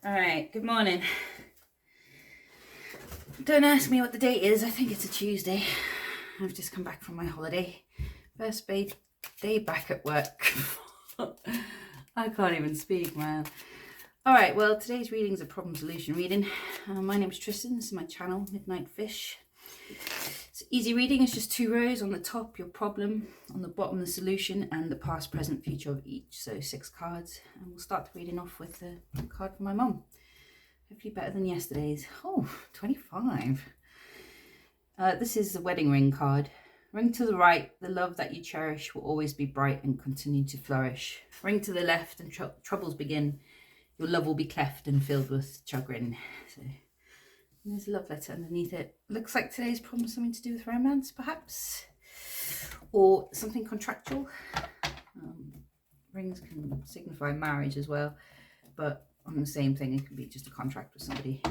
Alright, good morning. Don't ask me what the date is, I think it's a Tuesday. I've just come back from my holiday. First day back at work. I can't even speak, man. Alright, well, today's reading is a problem solution reading. My name's Tristan, this is my channel, Midnight Fish. It's easy reading, it's just 2 rows. On the top, your problem, on the bottom, the solution, and the past, present, future of each. So 6 cards. And we'll start the reading off with the card from my mum. Hopefully better than yesterday's. Oh, 25. This is the wedding ring card. Ring to the right, the love that you cherish will always be bright and continue to flourish. Ring to the left and troubles begin. Your love will be cleft and filled with chagrin. So there's a love letter underneath it. Looks like today's problem is something to do with romance, perhaps. Or something contractual. Rings can signify marriage as well. But on the same thing, it can be just a contract with somebody.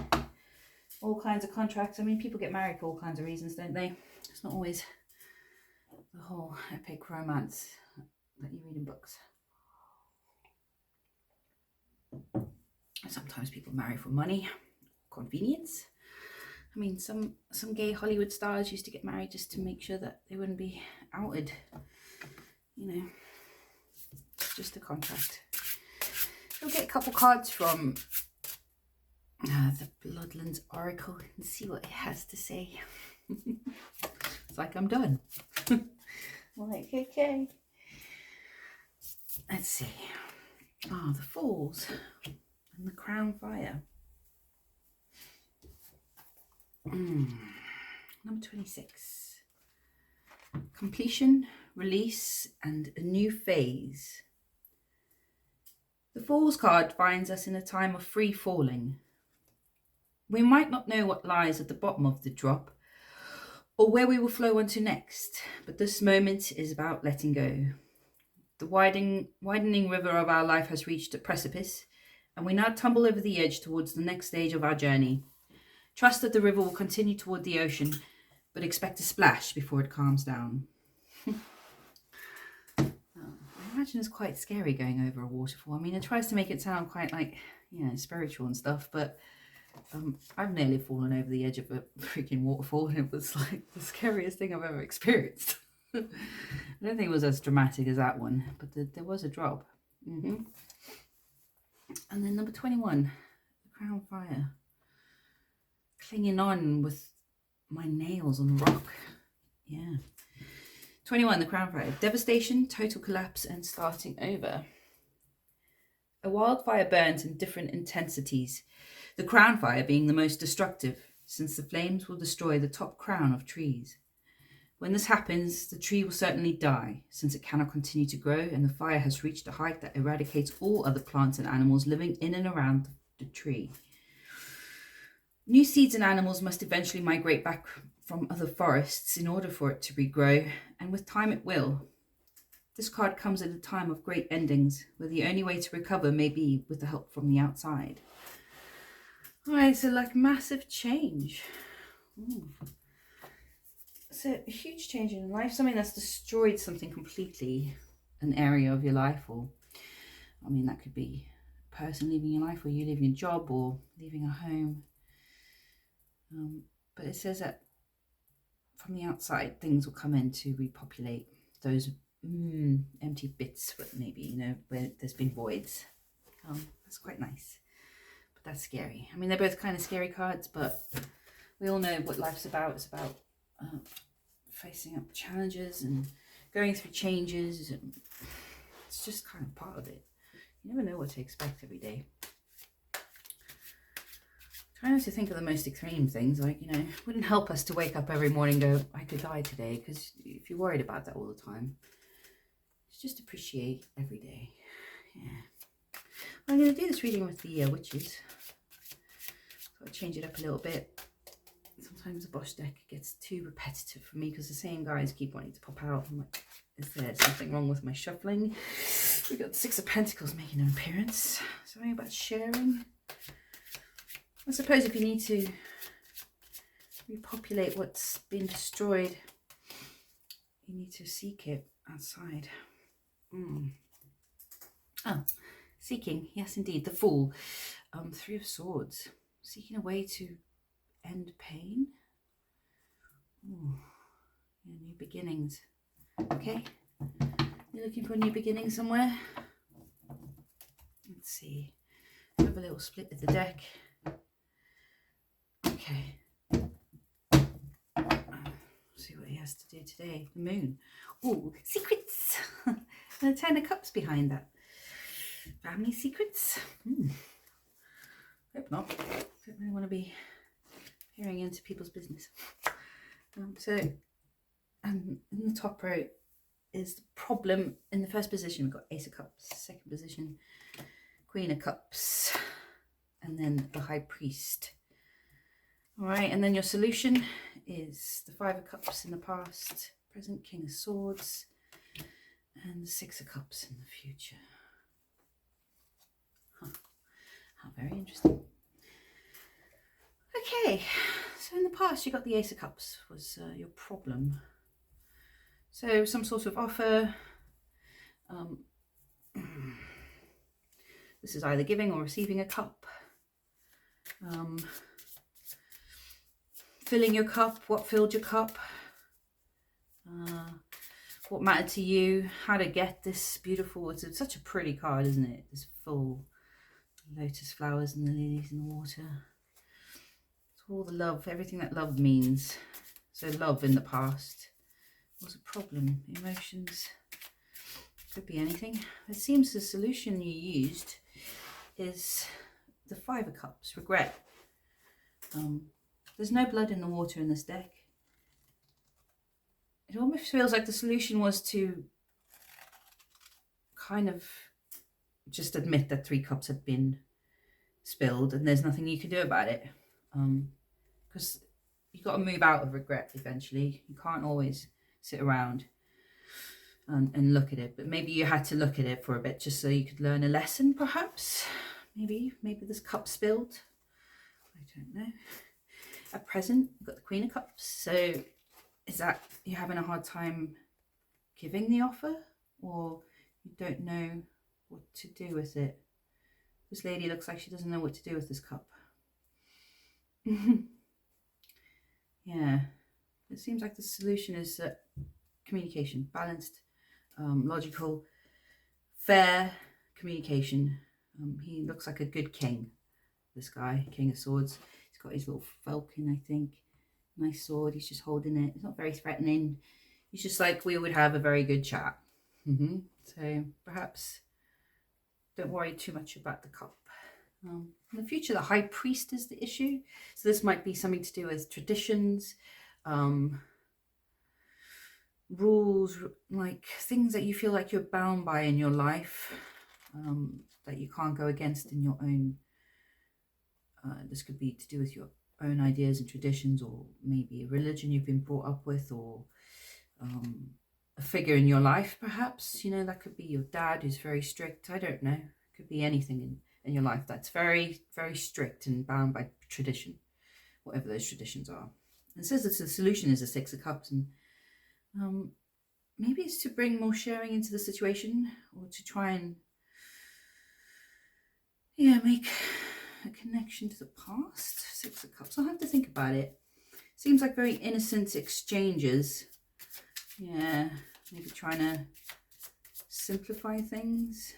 All kinds of contracts. I mean, people get married for all kinds of reasons, don't they? It's not always the whole epic romance that you read in books. Sometimes people marry for money, convenience. I mean, some gay Hollywood stars used to get married just to make sure that they wouldn't be outed. You know, it's just a contract. We'll get a couple cards from the Bloodlands Oracle and see what it has to say. It's like I'm done. Like, okay. Let's see. Oh, the Falls and the Crown Fire. Number 26. Completion, release, and a new phase. The Falls card finds us in a time of free falling. We might not know what lies at the bottom of the drop or where we will flow on to next, but this moment is about letting go. The widening river of our life has reached a precipice, and we now tumble over the edge towards the next stage of our journey. Trust that the river will continue toward the ocean, but expect a splash before it calms down. I imagine it's quite scary going over a waterfall. I mean, it tries to make it sound quite like, you know, spiritual and stuff, but I've nearly fallen over the edge of a freaking waterfall, and it was like the scariest thing I've ever experienced. I don't think it was as dramatic as that one, but there was a drop. And then number 21, the Crown Fire. Clinging on with my nails on the rock. Yeah. 21, the Crown Fire. Devastation, total collapse, and starting over. A wildfire burns in different intensities, the Crown Fire being the most destructive, since the flames will destroy the top crown of trees. When this happens, the tree will certainly die, since it cannot continue to grow, and the fire has reached a height that eradicates all other plants and animals living in and around the tree. New seeds and animals must eventually migrate back from other forests in order for it to regrow, and with time it will. This card comes at a time of great endings, where the only way to recover may be with the help from the outside. Alright, so like massive change. So a huge change in life, something that's destroyed something completely, an area of your life, or I mean that could be a person leaving your life, or you leaving a job, or leaving a home. But it says that from the outside things will come in to repopulate those empty bits, but maybe, you know, where there's been voids. That's quite nice, but that's scary. I mean, they're both kind of scary cards, but we all know what life's about. It's about facing up challenges and going through changes, and it's just kind of part of it. You never know what to expect every day. Try not to think of the most extreme things, like, you know, it wouldn't help us to wake up every morning and go, I could die today, because if you're worried about that all the time, just appreciate every day. Yeah. I'm going to do this reading with the witches. So I'll change it up a little bit. Sometimes the Bosch deck gets too repetitive for me because the same guys keep wanting to pop out. I'm like, is there something wrong with my shuffling? We've got the 6 of Pentacles making an appearance. Something about sharing. I suppose if you need to repopulate what's been destroyed, you need to seek it outside. Oh, seeking, yes indeed, the Fool. Three of Swords, seeking a way to end pain. Ooh. Yeah, new beginnings. Okay, you're looking for a new beginning somewhere. Let's see. Have a little split of the deck. Okay. See what he has to do today. The Moon. Oh, secrets. And the Ten of Cups behind that. Family secrets. Hope not. Don't really want to be peering into people's business. In the top row is the problem. In the first position, we've got Ace of Cups. Second position, Queen of Cups. And then the High Priest. All right, and then your solution is the Five of Cups in the past, present, King of Swords, and the Six of Cups in the future. How very interesting. Okay, so in the past you got the Ace of Cups was your problem. So some sort of offer. This is either giving or receiving a cup. Filling your cup, what filled your cup, what mattered to you, how to get this beautiful, it's such a pretty card, isn't it? This full lotus flowers and the lilies in the water. It's all the love, everything that love means. So love in the past was a problem. Emotions, could be anything. It seems the solution you used is the Five of Cups, regret. There's no blood in the water in this deck. It almost feels like the solution was to kind of just admit that 3 cups had been spilled and there's nothing you can do about it. Because you've got to move out of regret eventually. You can't always sit around and look at it. But maybe you had to look at it for a bit just so you could learn a lesson, perhaps. Maybe this cup spilled. I don't know. At present, you've got the Queen of Cups. So is that you're having a hard time giving the offer, or you don't know what to do with it? This lady looks like she doesn't know what to do with this cup. Yeah, it seems like the solution is communication, balanced, logical, fair communication. He looks like a good king, this guy, King of Swords. He's got his little falcon, I think. Nice sword, he's just holding it. It's not very threatening. He's just like, we would have a very good chat. So perhaps don't worry too much about the cup. In the future, the High Priest is the issue. So this might be something to do with traditions, rules, like things that you feel like you're bound by in your life, that you can't go against in your own. This could be to do with your own ideas and traditions, or maybe a religion you've been brought up with, or a figure in your life, perhaps. You know, that could be your dad who's very strict. I don't know. It could be anything in your life that's very, very strict and bound by tradition, whatever those traditions are. It says that the solution is the Six of Cups, and maybe it's to bring more sharing into the situation, or to try and make a connection to the past. Six of Cups. I'll have to think about it. Seems like very innocent exchanges. Yeah, maybe trying to simplify things,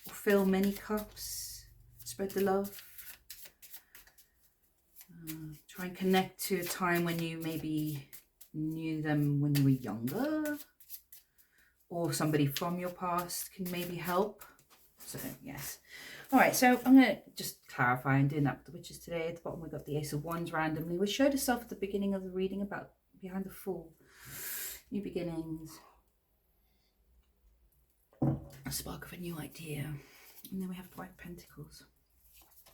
or fill many cups, spread the love. Try and connect to a time when you maybe knew them when you were younger, or somebody from your past can maybe help. So yes. All right, so I'm going to just clarify. I'm doing that with the witches today. At the bottom, we've got the Ace of Wands randomly, which showed itself at the beginning of the reading about behind the Fool. New beginnings. A spark of a new idea. And then we have 5 Pentacles.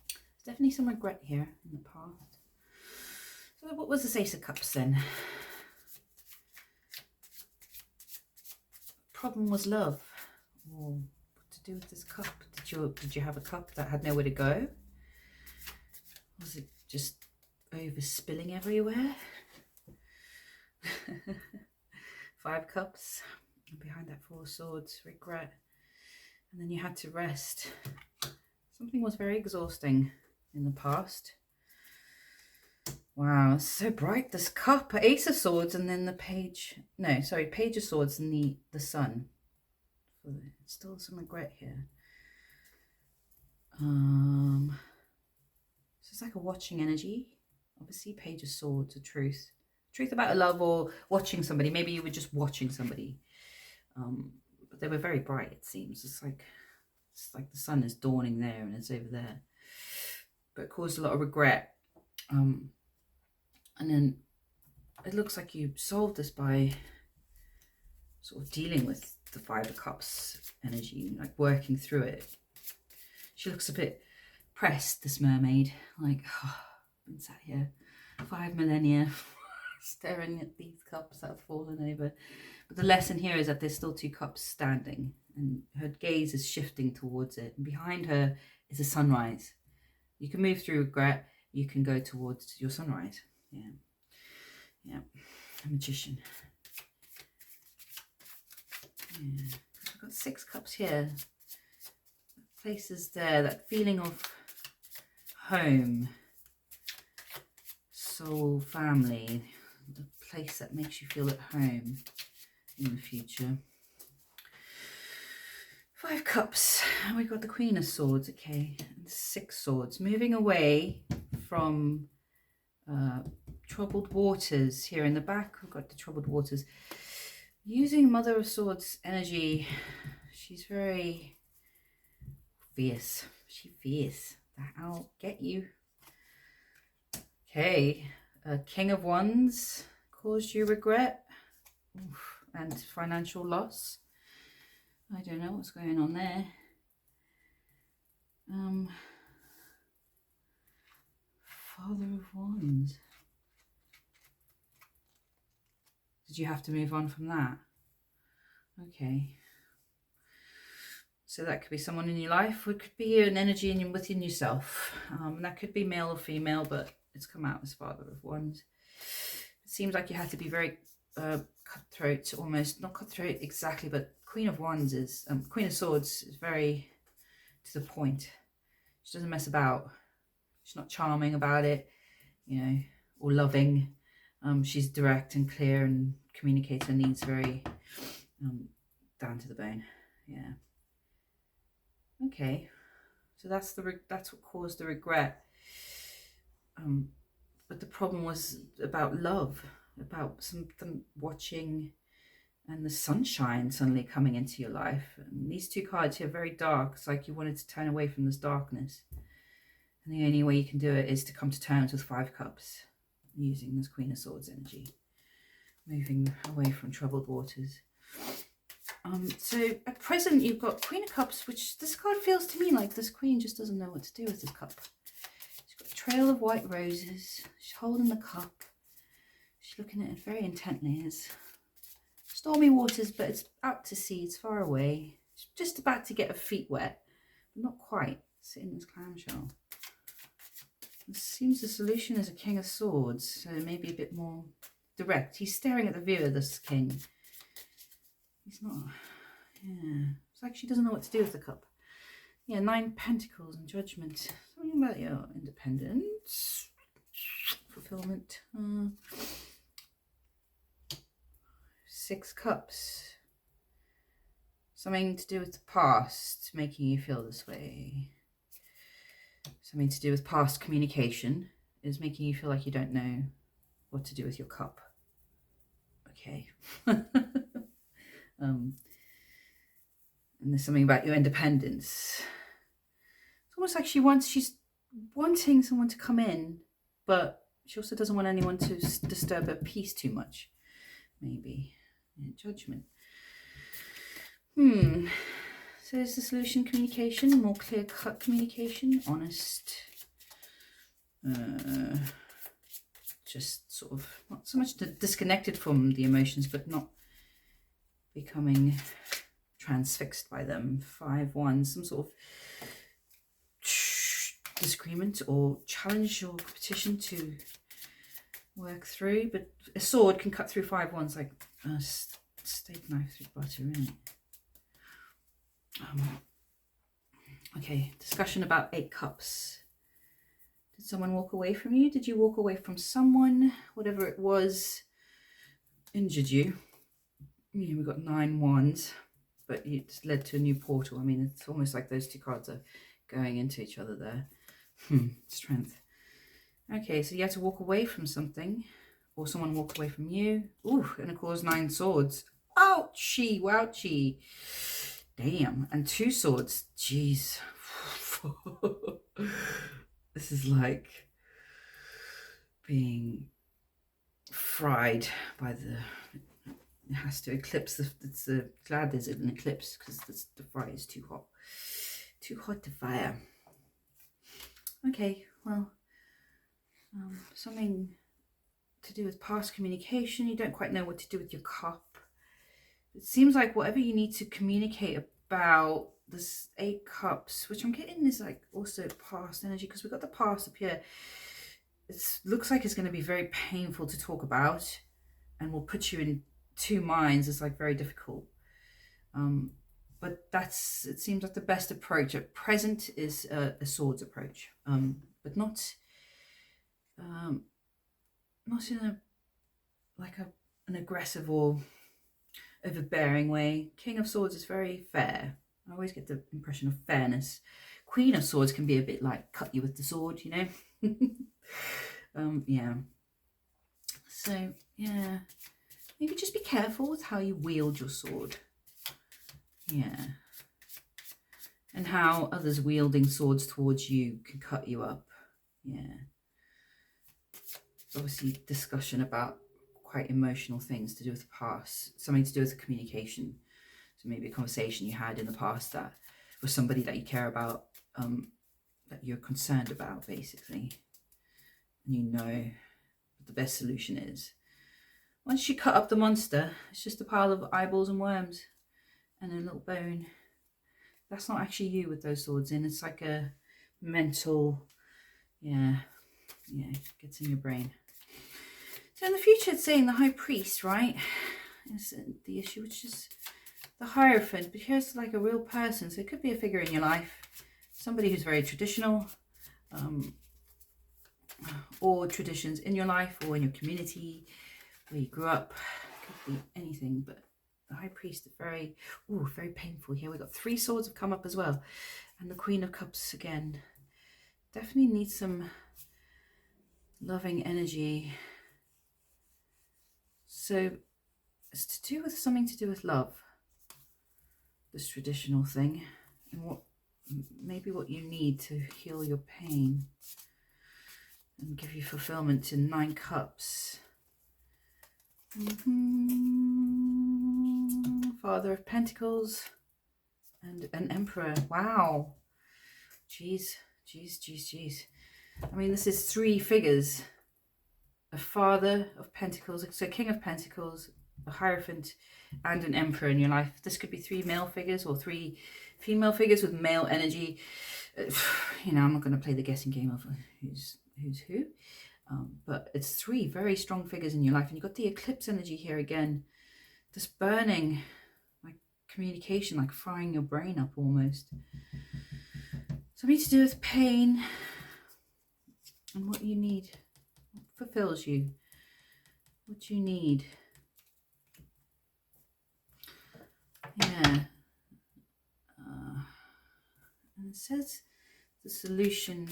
There's definitely some regret here in the past. So what was this Ace of Cups then? Problem was love. Or what to do with this cup? Did you have a cup that had nowhere to go? Was it just overspilling everywhere? 5 Cups. And behind that 4 Swords, regret. And then you had to rest. Something was very exhausting in the past. Wow, it's so bright, this cup. Ace of Swords and then the page. No, sorry, Page of Swords and the sun. Still some regret here. So it's like a watching energy. Obviously, Page of Swords, a truth. Truth about a love or watching somebody. Maybe you were just watching somebody. But they were very bright, it seems. It's like the sun is dawning there and it's over there. But it caused a lot of regret. And then it looks like you solved this by sort of dealing with the Five of Cups energy, like working through it. She looks a bit pressed, this mermaid, like, oh, I've been sat here 5 millennia staring at these cups that have fallen over. But the lesson here is that there's still 2 cups standing and her gaze is shifting towards it. And behind her is a sunrise. You can move through regret, you can go towards your sunrise. Yeah, a magician. Yeah, I've got 6 cups here. Places there, that feeling of home, soul, family, the place that makes you feel at home in the future. 5 cups, and we've got the Queen of Swords, okay, and 6 swords, moving away from troubled waters. Here in the back we've got the troubled waters, using Mother of Swords energy. She's very fierce. She's fierce. I'll get you. Okay, King of Wands caused you regret. Oof, and financial loss. I don't know what's going on there. Father of Wands. Did you have to move on from that? Okay. So that could be someone in your life, or it could be an energy within yourself. That could be male or female, but it's come out as Father of Wands. It seems like you had to be very cutthroat, almost, not cutthroat exactly, but Queen of Wands is, Queen of Swords is very to the point. She doesn't mess about. She's not charming about it, you know, or loving. She's direct and clear and communicates her needs very down to the bone. Yeah. Okay, so that's what caused the regret. But the problem was about love, about something watching and the sunshine suddenly coming into your life. And these 2 cards here are very dark. It's like you wanted to turn away from this darkness. And the only way you can do it is to come to terms with 5 cups, using this Queen of Swords energy, moving away from troubled waters. So at present you've got Queen of Cups, which this card feels to me like this queen just doesn't know what to do with this cup. She's got a trail of white roses. She's holding the cup. She's looking at it very intently. There's stormy waters, but it's out to sea. It's far away. She's just about to get her feet wet, but not quite. Sit in this clamshell. It seems the solution is a King of Swords, so maybe a bit more direct. He's staring at the viewer, this king. He's not, yeah. It's like she doesn't know what to do with the cup. Yeah, 9 Pentacles and Judgment. Something about your independence, fulfillment. 6 Cups. Something to do with the past, making you feel this way. Something to do with past communication is making you feel like you don't know what to do with your cup. Okay. And there's something about your independence. It's almost like she's wanting someone to come in, but she also doesn't want anyone to disturb her peace too much. Maybe. Yeah, Judgment. So is the solution communication, more clear-cut communication, honest, just sort of not so much disconnected from the emotions, but not becoming transfixed by them. 5 Wands, some sort of disagreement or challenge or competition to work through. But a sword can cut through 5 Wands like a steak knife through butter, isn't it? Okay, discussion about 8 cups. Did someone walk away from you? Did you walk away from someone? Whatever it was injured you. Yeah, we've got 9 wands, but it's led to a new portal. I mean, it's almost like those 2 cards are going into each other there. Strength. Okay, so you had to walk away from something, or someone walked away from you. Ooh, and of course 9 swords. Ouchie, wouchie. Damn, and 2 swords. Jeez. This is like being fried by the... It has to eclipse the... It's glad there's an eclipse, because the fire is too hot. Too hot to fire. Okay, well, something to do with past communication. You don't quite know what to do with your cup. It seems like whatever you need to communicate about, this 8 cups, which I'm getting is like also past energy, because we've got the past up here. It looks like it's going to be very painful to talk about, and will put you in 2 minds. It's like very difficult. But it seems like the best approach at present is a swords approach, but not in an aggressive or overbearing way. King of Swords is very fair. I always get the impression of fairness. Queen of Swords can be a bit like cut you with the sword, you know. Yeah. So yeah, maybe just be careful with how you wield your sword. Yeah. And how others wielding swords towards you can cut you up. Yeah. Obviously discussion about quite emotional things to do with the past, something to do with communication. So maybe a conversation you had in the past that with somebody that you care about, that you're concerned about, basically, and you know what the best solution is. Once you cut up the monster, it's just a pile of eyeballs and worms and a little bone. That's not actually you with those swords in. It's like a mental, yeah, gets in your brain. So in the future, it's saying the High Priest, right, is the issue, which is the Hierophant. But here's like a real person, so it could be a figure in your life, somebody who's very traditional, or traditions in your life or in your community where you grew up. Could be anything, but the High Priest is very painful here. We've got 3 swords have come up as well, and the Queen of Cups again. Definitely needs some loving energy. So it's to do with something to do with love, this traditional thing, and maybe what you need to heal your pain and give you fulfillment in 9 cups. Father of Pentacles and an Emperor. Wow. Jeez. I mean, this is 3 figures. A Father of Pentacles, so King of Pentacles, a Hierophant, and an Emperor in your life. This could be 3 male figures or 3 female figures with male energy. You know, I'm not going to play the guessing game of who's who. But it's 3 very strong figures in your life. And you've got the eclipse energy here again. This burning, like communication, like frying your brain up almost. Something to do with pain and what you need. What fulfills you. What you need. Yeah. And it says the solution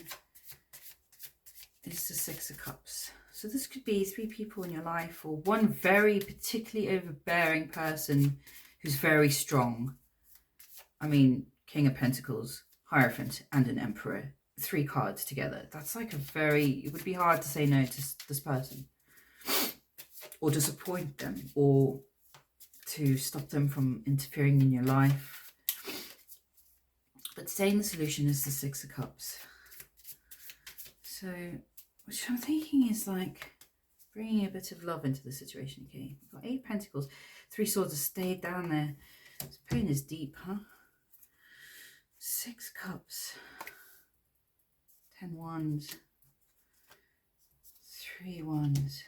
is the 6 of Cups. So this could be 3 people in your life, or one very particularly overbearing person who's very strong. I mean, King of Pentacles, Hierophant, and an Emperor. 3 cards together. That's like it would be hard to say no to this person. Or disappoint them, or to stop them from interfering in your life. But saying the solution is the 6 of Cups. So, which I'm thinking is like bringing a bit of love into the situation. Okay, we've got 8 Pentacles, 3 Swords have stayed down there. This pain is deep, huh? 6 Cups, 10 Wands, 3 Wands.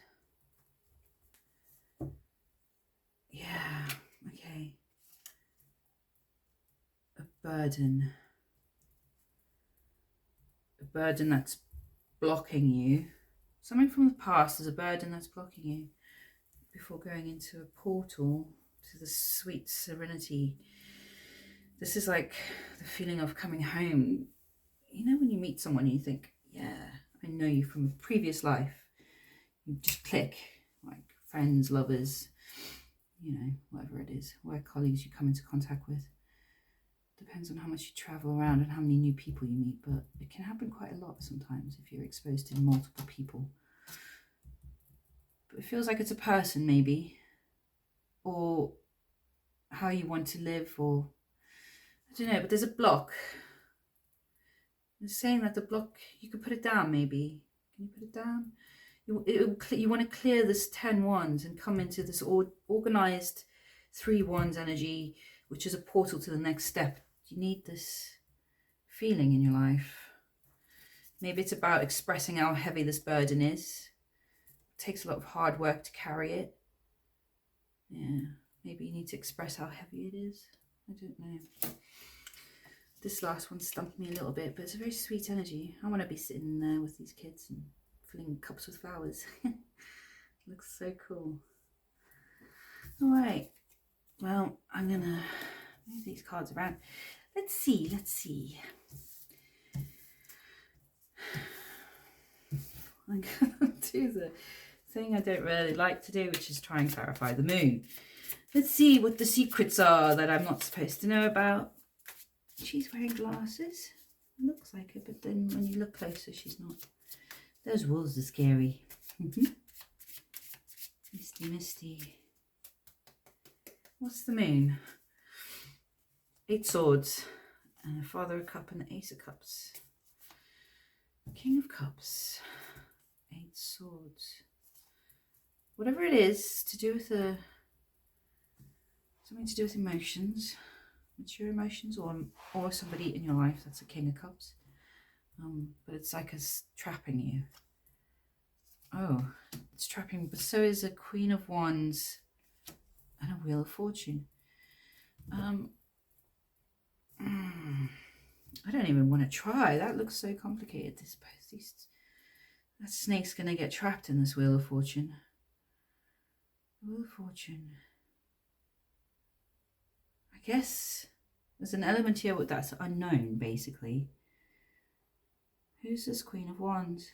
Yeah, okay. A burden. burden that's blocking you. Something from the past is a burden that's blocking you before going into a portal to the sweet serenity. This is like the feeling of coming home. You know when you meet someone and you think, yeah, I know you from a previous life. You just click, like friends, lovers, you know, whatever it is, work colleagues you come into contact with. Depends on how much you travel around and how many new people you meet, but it can happen quite a lot sometimes if you're exposed to multiple people. But it feels like it's a person maybe, or how you want to live, or I don't know, but there's a block. It's saying that the block, you could put it down maybe. Can you put it down? You want to clear this 10 wands and come into this organized 3 wands energy, which is a portal to the next step. You need this feeling in your life. Maybe it's about expressing how heavy this burden is. It takes a lot of hard work to carry it. Yeah, maybe you need to express how heavy it is. I don't know. This last one stumped me a little bit, but it's a very sweet energy. I want to be sitting there with these kids and filling cups with flowers. Looks so cool. All right. Well, I'm going to move these cards around. Let's see. I'm going to do the thing I don't really like to do, which is try and clarify the moon. Let's see what the secrets are that I'm not supposed to know about. She's wearing glasses. Looks like it, but then when you look closer, she's not. Those wolves are scary. Misty. What's the moon? 8 swords. And a Father of Cup and the Ace of Cups. King of Cups. 8 swords. Whatever it is to do with something to do with emotions, mature emotions, or somebody in your life that's a King of Cups. But it's like it's trapping you. Oh, it's trapping, but so is a Queen of Wands and a Wheel of Fortune. I don't even want to try. That looks so complicated. That snake's going to get trapped in this Wheel of Fortune. Wheel of Fortune. I guess there's an element here that's unknown, basically. Who's this Queen of Wands?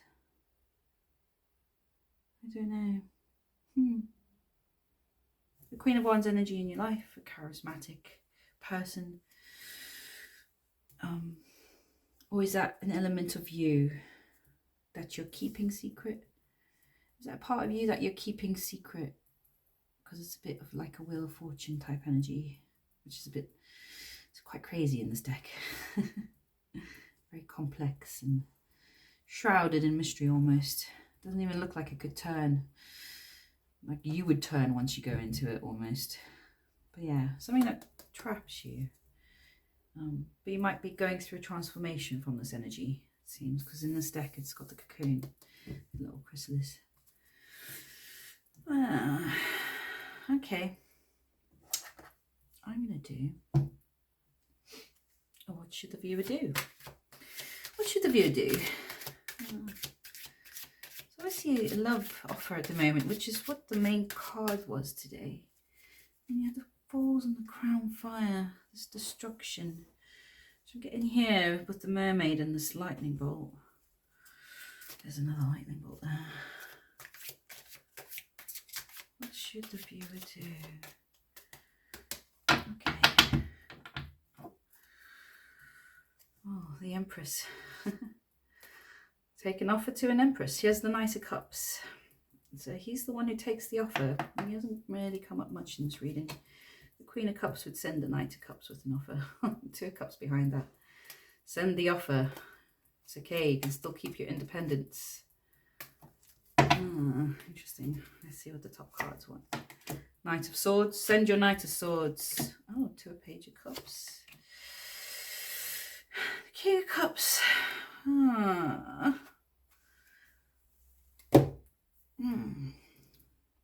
I don't know. The Queen of Wands energy in your life, a charismatic person. Or is that an element of you that you're keeping secret? Is that a part of you that you're keeping secret? Because it's a bit of like a Wheel of Fortune type energy, which is it's quite crazy in this deck. Very complex and shrouded in mystery almost. Doesn't even look like it could turn. Like you would turn once you go into it almost. But yeah, something that traps you. But you might be going through a transformation from this energy, it seems, because in this deck it's got the cocoon, the little chrysalis. Okay. I'm going to do... Oh, what should the viewer do? What should the viewer do? So I see a love offer at the moment, which is what the main card was today. And you have the Falls and the Crown Fire, this destruction. So I'm getting here with the mermaid and this lightning bolt. There's another lightning bolt there. What should the viewer do? Okay. Oh, the Empress. Take an offer to an Empress. Here's the Knight of Cups. So he's the one who takes the offer. He hasn't really come up much in this reading. The Queen of Cups would send the Knight of Cups with an offer. 2 of Cups behind that. Send the offer. It's okay. You can still keep your independence. Interesting. Let's see what the top cards want. Knight of Swords. Send your Knight of Swords. Oh, 2 of Page of Cups. The King of Cups.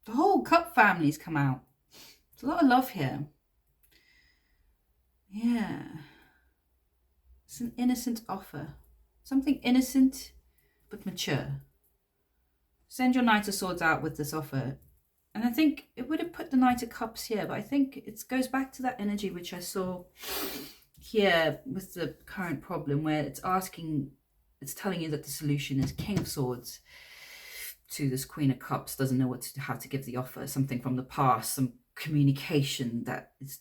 The whole Cup family's come out. There's a lot of love here. Yeah. It's an innocent offer. something innocent but mature. Send your Knight of Swords out with this offer. And I think it would have put the Knight of Cups here, but I think it goes back to that energy which I saw here with the current problem, where it's telling you that the solution is King of Swords to this Queen of Cups, doesn't know how to give the offer, something from the past, some communication that is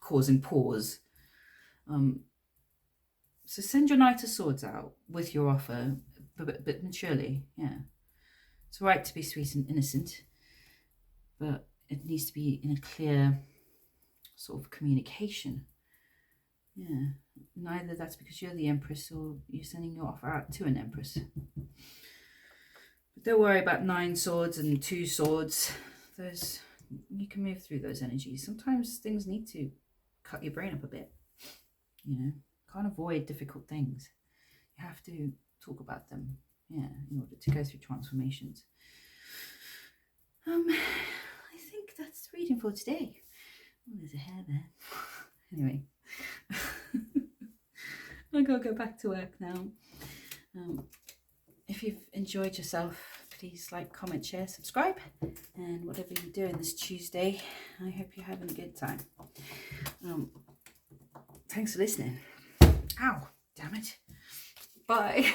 causing pause. So send your Knight of Swords out with your offer, but maturely, yeah. It's right to be sweet and innocent, but it needs to be in a clear sort of communication. Yeah, neither that's because you're the Empress or you're sending your offer out to an Empress. But don't worry about 9 swords and 2 swords. You can move through those energies. Sometimes things need to cut your brain up a bit. You know, can't avoid difficult things. You have to talk about them, yeah, in order to go through transformations. I think that's the reading for today. Oh, there's a hair there. Anyway, I've got to go back to work now. If you've enjoyed yourself, please like, comment, share, subscribe, and whatever you're doing this Tuesday, I hope you're having a good time. Thanks for listening. Ow, damn it. Bye.